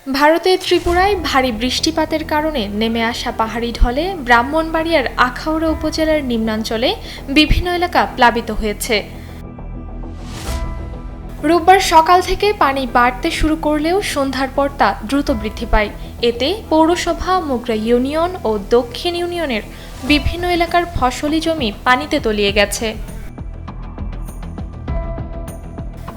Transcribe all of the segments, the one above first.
ভারতের ত্রিপুরায় ভারী বৃষ্টিপাতের কারণে নেমে আসা পাহাড়ি ঢলে ব্রাহ্মণবাড়িয়ার আখাউড়া উপজেলার নিম্নাঞ্চলে বিভিন্ন এলাকা প্লাবিত হয়েছে। রোববার সকাল থেকে পানি বাড়তে শুরু করলেও সন্ধ্যার পর তা দ্রুত বৃদ্ধি পায়। এতে পৌরসভা, মোগরা ইউনিয়ন ও দক্ষিণ ইউনিয়নের বিভিন্ন এলাকার ফসলি জমি পানিতে তলিয়ে গেছে।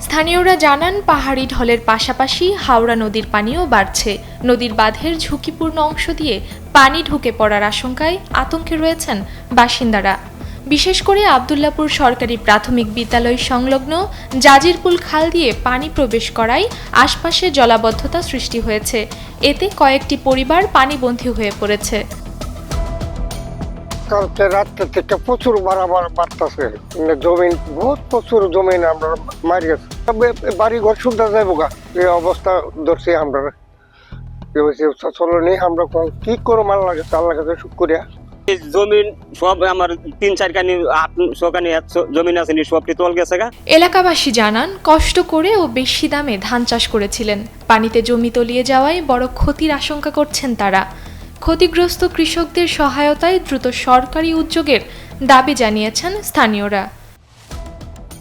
স্থানীয়রা জানান, পাহাড়ি ঢলের পাশাপাশি হাওড়া নদীর পানিও বাড়ছে। নদীর বাঁধের ঝুঁকিপূর্ণ অংশ দিয়ে পানি ঢুকে পড়ার আশঙ্কায় আতঙ্কে রয়েছেন বাসিন্দারা। বিশেষ করে আবদুল্লাপুর সরকারি প্রাথমিক বিদ্যালয় সংলগ্ন জাজিরপুল খাল দিয়ে পানি প্রবেশ করায় আশপাশে জলাবদ্ধতা সৃষ্টি হয়েছে। এতে কয়েকটি পরিবার পানিবন্দী হয়ে পড়েছে। কালকে রাত্রে থেকে প্রচুর বাড়াবার বাড়তেছে, জমিন বহুত প্রচুর জমিন আমরা মারি গেছে, বাড়ি ঘর শুনতে যাইব গা। এই অবস্থা ধরছি আমরা, চলো নেই আমরা কি করো মাল লাগে আল্লাহ কাছে শুকরিয়া। জমিন সব আমার 3-4 কানি 800 কানি জমিন আছে, সবটি তল গেছে গা। এলাকাবাসী জানান, কষ্ট করে ও বেশি দামে ধান চাষ করেছিলেন। পানিতে জমি তলিয়ে যাওয়ায় বড় ক্ষতির আশঙ্কা করছেন তারা। ক্ষতিগ্রস্ত কৃষকদের সহায়তায় দ্রুত সরকারি উদ্যোগের দাবি জানিয়েছেন স্থানীয়রা।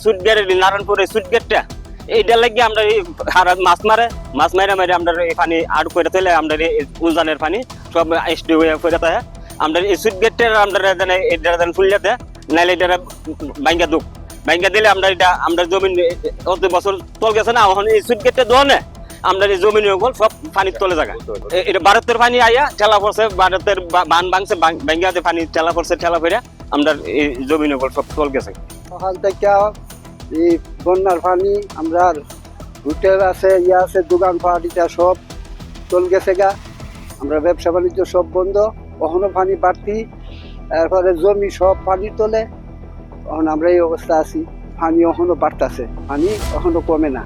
সুটগেটের নারায়ণপুরের সুটগেটটা এইটা লাগি আমরা মাছ মারে আমরা এই পানি আড় করে তুলে আমরা উজানের পানি সব এসডি হয়ে করে তাই আমরা এই সুটগেটের আমরা এটা ফুললে দেয়, নাইলে এটা ভাঙ্গা দিলে আমরা এটা আমরা জমিন অত বছর তল গেছে না, এখন এই সুটগেটটা দেওয়া না আমরা এই জমিন সব পানির তলে জায়গা। এটা ভারতের পানি আইয়া ঠেলা পড়ছে, ভারতের বান ভাঙছে, ভাঙ্গাতে পানি ঠেলা পড়ছে, ঠেলা পড়ে আমরা এই জমিন সব তল গেছে। সকাল থেকে এই বন্যার পানি আমরা হোটেল আছে, আছে দোকান পাহাড়িটা সব তল গেছে গা। আমরা ব্যবসা বাণিজ্য সব বন্ধ, কখনো পানি বাড়তি, এরপরে জমি সব পানি তোলে। এখন আমরা এই অবস্থা আছি, পানি এখনো বাড়তেছে, পানি এখনো কমে না,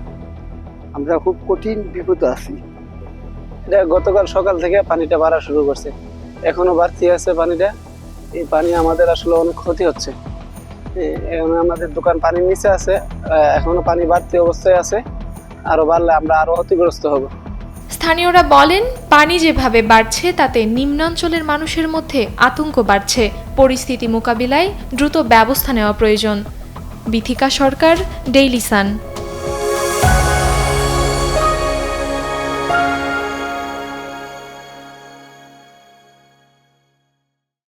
আমরা খুব কঠিন বিপদে আছি। গতকাল সকাল থেকে পানিটা বাড়া শুরু করছে, এখনো বাড়তি আছে পানিটা। এই পানি আমাদের আসলে অনেক ক্ষতি হচ্ছে। এখন আমাদের দোকান পানির নিচে আছে, এখনো পানি বাড়তি অবস্থায় আছে, আরো বাড়লে আমরা আরো ক্ষতিগ্রস্ত হব। স্থানীয়রা বলেন, পানি যেভাবে বাড়ছে তাতে নিম্নাঞ্চলের মানুষের মধ্যে আতঙ্ক বাড়ছে। পরিস্থিতি মোকাবিলায় দ্রুত ব্যবস্থা নেওয়া প্রয়োজন। বিথিকা সরকার, ডেইলি সান।